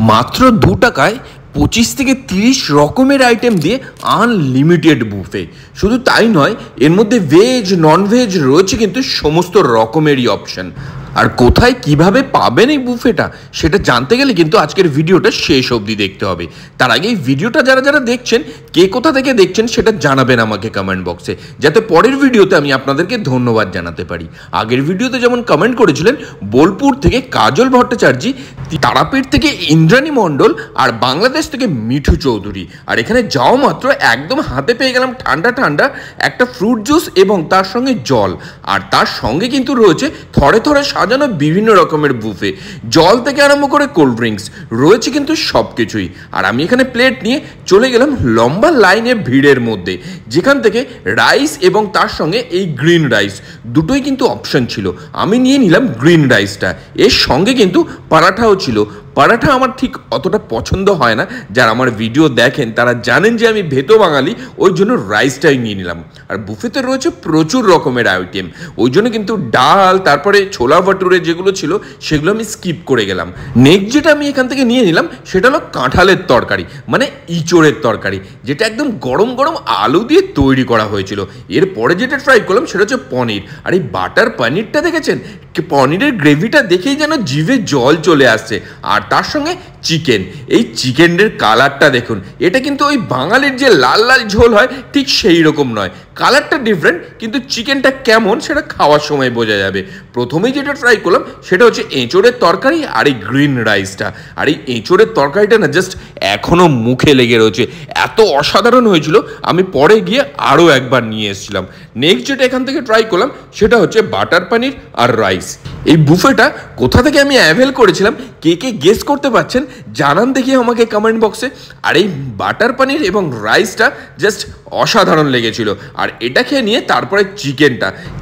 মাত্র 2 টাকায় 25 থেকে 30 রকমের আইটেম দিয়ে আনলিমিটেড বুফে। শুধু তাই নয়, এর মধ্যে ভেজ নন ভেজ রয়েছে কিন্তু সমস্ত রকমেরই অপশন। আর কোথায় কিভাবে পাবেন এই বুফেটা সেটা জানতে গেলে কিন্তু আজকের ভিডিওটা শেষ অবধি দেখতে হবে। তার আগে এই ভিডিওটা যারা যারা দেখছেন, কে কোথা থেকে দেখছেন সেটা জানাবেন আমাকে কমেন্ট বক্সে, যাতে পরের ভিডিওতে আমি আপনাদেরকে ধন্যবাদ জানাতে পারি। আগের ভিডিওতে যেমন কমেন্ট করেছিলেন বোলপুর থেকে কাজল ভট্টাচার্যী, তারাপীঠ থেকে ইন্দ্রাণী মণ্ডল, আর বাংলাদেশ থেকে মিঠু চৌধুরী। আর এখানে যাওয়া মাত্র একদম হাতে পেয়ে গেলাম ঠান্ডা ঠান্ডা একটা ফ্রুট জুস এবং তার সঙ্গে জল। আর তার সঙ্গে কিন্তু রয়েছে থরে থরে সাজানো বিভিন্ন রকমের বুফে, জল থেকে আরম্ভ করে কোল্ড ড্রিঙ্কস রয়েছে কিন্তু সব কিছুই। আর আমি এখানে প্লেট নিয়ে চলে গেলাম লম্বা লাইনে ভিড়ের মধ্যে, যেখান থেকে রাইস এবং তার সঙ্গে এই গ্রিন রাইস দুটোই কিন্তু অপশন ছিল। আমি নিয়ে নিলাম গ্রিন রাইসটা, এর সঙ্গে কিন্তু পরাঠাও ছিল। পরাঠা আমার ঠিক অতটা পছন্দ হয় না, যারা আমার ভিডিও দেখেন তারা জানেন যে আমি ভেতো বাঙালি, ওই জন্য রাইসটাই নিয়ে নিলাম। আর বুফেতে রয়েছে প্রচুর রকমের আইটেম, ওই জন্য কিন্তু ডাল, তারপরে ছোলা ভাটুরে যেগুলো ছিল সেগুলো আমি স্কিপ করে গেলাম। নেক্সট যেটা আমি এখান থেকে নিয়ে নিলাম সেটা হলো কাঁঠালের তরকারি, মানে ইঁচড়ের তরকারি, যেটা একদম গরম গরম আলু দিয়ে তৈরি করা হয়েছিল। এরপরে যেটা ট্রাই করলাম সেটা হচ্ছে পনির। আর এই বাটার পনিরটা দেখেছেন, পনিরের গ্রেভিটা দেখেই যেন জিভে জল চলে আসছে। আর তার সঙ্গে চিকেন, এই চিকেনের কালারটা দেখুন, এটা কিন্তু ওই বাঙালির যে লাল লাল ঝোল হয় ঠিক সেই রকম নয়, কালারটা ডিফারেন্ট, কিন্তু চিকেনটা কেমন সেটা খাওয়ার সময় বোঝা যাবে। প্রথমেই যেটা ট্রাই করলাম সেটা হচ্ছে এঁচোড়ের তরকারি আর এই গ্রিন রাইসটা। আর এই এঁচোড়ের তরকারিটা না জাস্ট এখনো মুখে লেগে রয়েছে, এত অসাধারণ হয়েছিল, আমি পরে গিয়ে আরও একবার নিয়ে এসেছিলাম। নেক্সট যেটা এখান থেকে ট্রাই করলাম সেটা হচ্ছে বাটার পনির আর রাইস। এই বুফেটা কোথা থেকে আমি অ্যাভেল করেছিলাম, কে কে গেস করতে পারছেন জানান দেখি আমাকে কমেন্ট বক্সে। আর এই বাটার পনির এবং রাইসটা জাস্ট অসাধারণ লেগেছিল। আর এটা খেয়ে নিয়ে তারপরে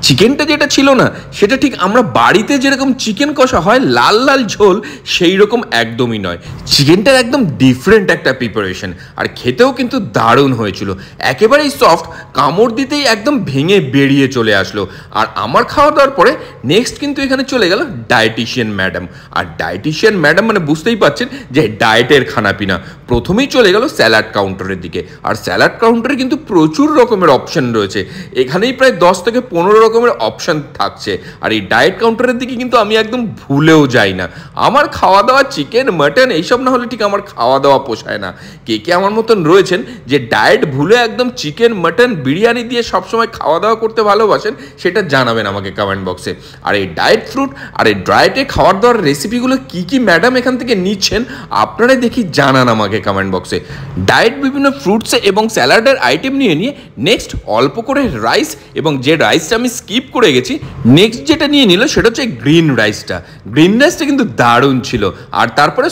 চিকেনটা যেটা ছিল না, সেটা ঠিক আমরা বাড়িতে যেরকম চিকেন কষা হয় লাল লাল ঝোল সেই রকম একদমই নয়, চিকেনটার একদম ডিফারেন্ট একটা প্রিপারেশন। আর খেতেও কিন্তু দারুণ হয়েছিল, একেবারেই সফট, কামড় দিতেই একদম ভেঙে বেরিয়ে চলে আসলো। আর আমার খাওয়া দাওয়ার পরে নেক্সট কিন্তু এখানে চলে গেল ডায়েটিশিয়ান ম্যাডাম। আর ডায়েটিশিয়ান ম্যাডাম মানে বুঝতেই পারছেন যে ডায়েটের খানাপিনা। প্রথমেই চলে গেল স্যালাড কাউন্টারের দিকে। আর স্যালাড কাউন্টারে কিন্তু প্রচুর রকমের অপশন রয়েছে, এখানেই প্রায় 10 থেকে 15 রকমের অপশন থাকছে। আর এই ডায়েট কাউন্টারের দিকে কিন্তু আমি একদম ভুলেও যাই না। আমার খাওয়া দাওয়া চিকেন মাটন এইসব না হলে ঠিক আমার খাওয়া দাওয়া পোষায় না। কে কে আমার মতন রয়েছেন যে ডায়েট ভুলে একদম চিকেন মাটন বিরিয়ানি দিয়ে সবসময় খাওয়া দাওয়া করতে ভালোবাসেন, সেটা জানাবেন আমাকে কমেন্ট বক্সে। আর এই ডায়েট ফ্রুট আর এই ডায়েটে খাওয়ার দাওয়ার রেসিপিগুলো কী কী ম্যাডাম এখান থেকে নিচ্ছেন আপনারা দেখি জানান আমাকে কমেন্ট বক্সে। ডায়েট বিভিন্ন ফ্রুটস এবং স্যালাডের আইটেম নিয়ে নেক্সট অল্প করে রাইস, এবং যে রাইসটা আমি স্কিপ করে গেছি, নেক্সট যেটা নিয়ে নিল সেটা হচ্ছে গ্রিন রাইসটা কিন্তু দারুণ ছিল। আর তারপরে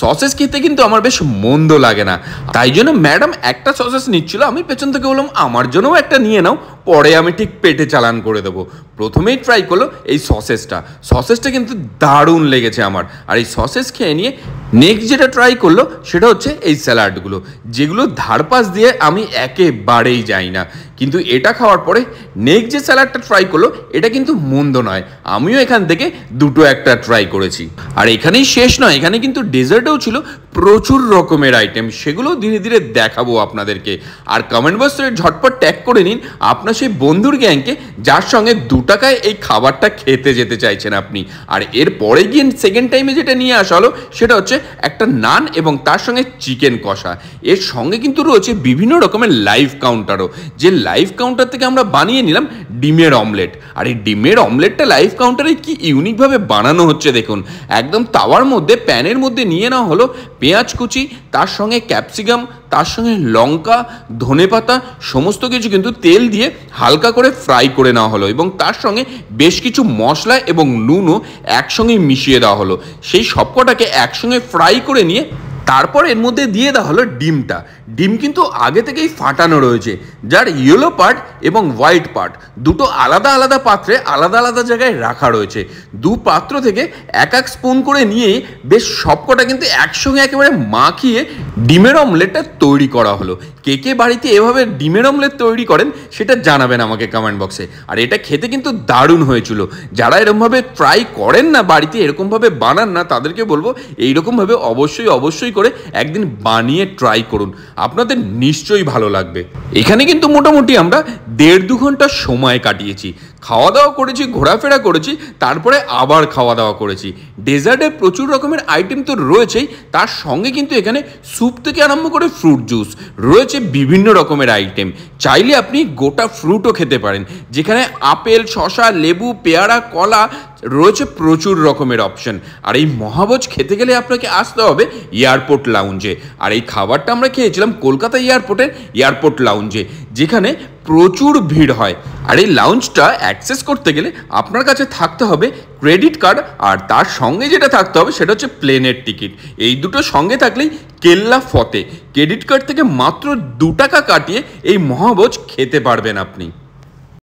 সসেস খেতে কিন্তু আমার বেশ মন্দ লাগে না, তাই জন্য ম্যাডাম একটা সসেস নিচ্ছিল, আমি পেছন থেকে বললাম আমার জন্যও একটা নিয়ে নাও, পরে আমি ঠিক পেটে চালান করে দেবো। প্রথমেই ট্রাই করলো এই সসেসটা কিন্তু দারুণ লেগেছে আমার। আর এই সসেস খেয়ে নিয়ে নেক্সট যেটা ট্রাই করলো সেটা হচ্ছে এই স্যালাডগুলো, যেগুলো ধারপাশ দিয়ে আমি একেবারেই যাই না, কিন্তু এটা খাওয়ার পরে নেক্সট যে স্যালাডটা ট্রাই করলো এটা কিন্তু মন্দ নয়, আমিও এখান থেকে দুটো একটা ট্রাই করেছি। আর এখানেই শেষ নয়, এখানে কিন্তু ডেজার্টেও ছিল প্রচুর রকমের আইটেম, সেগুলো ধীরে ধীরে দেখাবো আপনাদেরকে। আর কমেন্ট বক্সে ঝটপট ট্যাগ করে নিন আপনার সেই বন্ধুর গ্যাংকে যার সঙ্গে 2 টাকায় এই খাবারটা খেতে যেতে চাইছেন আপনি। আর এর পরে গিয়ে সেকেন্ড টাইমে যেটা নিয়ে আসা হলো সেটা হচ্ছে একটা নান এবং তার সঙ্গে চিকেন কষা। এর সঙ্গে কিন্তু রয়েছে বিভিন্ন রকমের লাইভ কাউন্টারও, যে লাইভ কাউন্টার থেকে আমরা বানিয়ে নিলাম ডিমের অমলেট। আর এই ডিমের অমলেটটা লাইভ কাউন্টারে কি ইউনিকভাবে বানানো হচ্ছে দেখুন, একদম তাওয়ার মধ্যে প্যানের মধ্যে নিয়ে নেওয়া হলো পেঁয়াজ কুচি, তার সঙ্গে ক্যাপসিকাম, তার সঙ্গে লঙ্কা, ধনেপাতা, সমস্ত কিছু কিন্তু তেল দিয়ে হালকা করে ফ্রাই করে নেওয়া হলো, এবং তার সঙ্গে বেশ কিছু মশলা এবং নুনও একসঙ্গে মিশিয়ে দেওয়া হলো। সেই সবকটাকে একসঙ্গে ফ্রাই করে নিয়ে তারপর এর মধ্যে দিয়ে দেওয়া হলো ডিম কিন্তু আগে থেকেই ফাটানো রয়েছে, যার ইয়েলো পার্ট এবং হোয়াইট পার্ট দুটো আলাদা আলাদা পাত্রে আলাদা আলাদা জায়গায় রাখা রয়েছে। 2 পাত্র থেকে এক স্পুন করে নিয়ে বেশ সবকটা কিন্তু একসঙ্গে একেবারে মাখিয়ে ডিমের অমলেটটা তৈরি করা হলো। কে কে বাড়িতে এভাবে ডিমের অমলেট তৈরি করেন সেটা জানাবেন আমাকে কমেন্ট বক্সে। আর এটা খেতে কিন্তু দারুণ হয়েছিল। যারা এরকমভাবে ট্রাই করেন না, বাড়িতে এরকমভাবে বানান না, তাদেরকে বলবো এইরকমভাবে অবশ্যই করে একদিন বানিয়ে ট্রাই করুন, আপনাদের নিশ্চয়ই ভালো লাগবে। এখানে কিন্তু মোটামুটি আমরা 1.5-2 ঘন্টা সময় কাটিয়েছি। খাওয়া দাওয়া করেছি, ঘোরাফেরা করেছি, তারপরে আবার খাওয়া দাওয়া করেছি। ডেজার্টে প্রচুর রকমের আইটেম তো রয়েছেই, তার সঙ্গে কিন্তু এখানে স্যুপ থেকে আরম্ভ করে ফ্রুট জুস রয়েছে, বিভিন্ন রকমের আইটেম। চাইলে আপনি গোটা ফ্রুটও খেতে পারেন, যেখানে আপেল, শশা, লেবু, পেয়ারা, কলা রয়েছে, প্রচুর রকমের অপশন। আর এই মহাভোজ খেতে গেলে আপনাকে আসতে হবে এয়ারপোর্ট লাউঞ্জে। আর এই খাবারটা আমরা খেয়েছিলাম কলকাতা এয়ারপোর্টের এয়ারপোর্ট লাউঞ্জে, যেখানে প্রচুর ভিড় হয়। আর এই লাউঞ্জটা অ্যাক্সেস করতে গেলে আপনার কাছে থাকতে হবে ক্রেডিট কার্ড, আর তার সঙ্গে যেটা থাকতে হবে সেটা হচ্ছে প্লেনের টিকিট। এই দুটো সঙ্গে থাকলেই কেল্লা ফতে। ক্রেডিট কার্ড থেকে মাত্র 2 টাকা কাটিয়ে এই মহাভোজ খেতে পারবেন আপনি।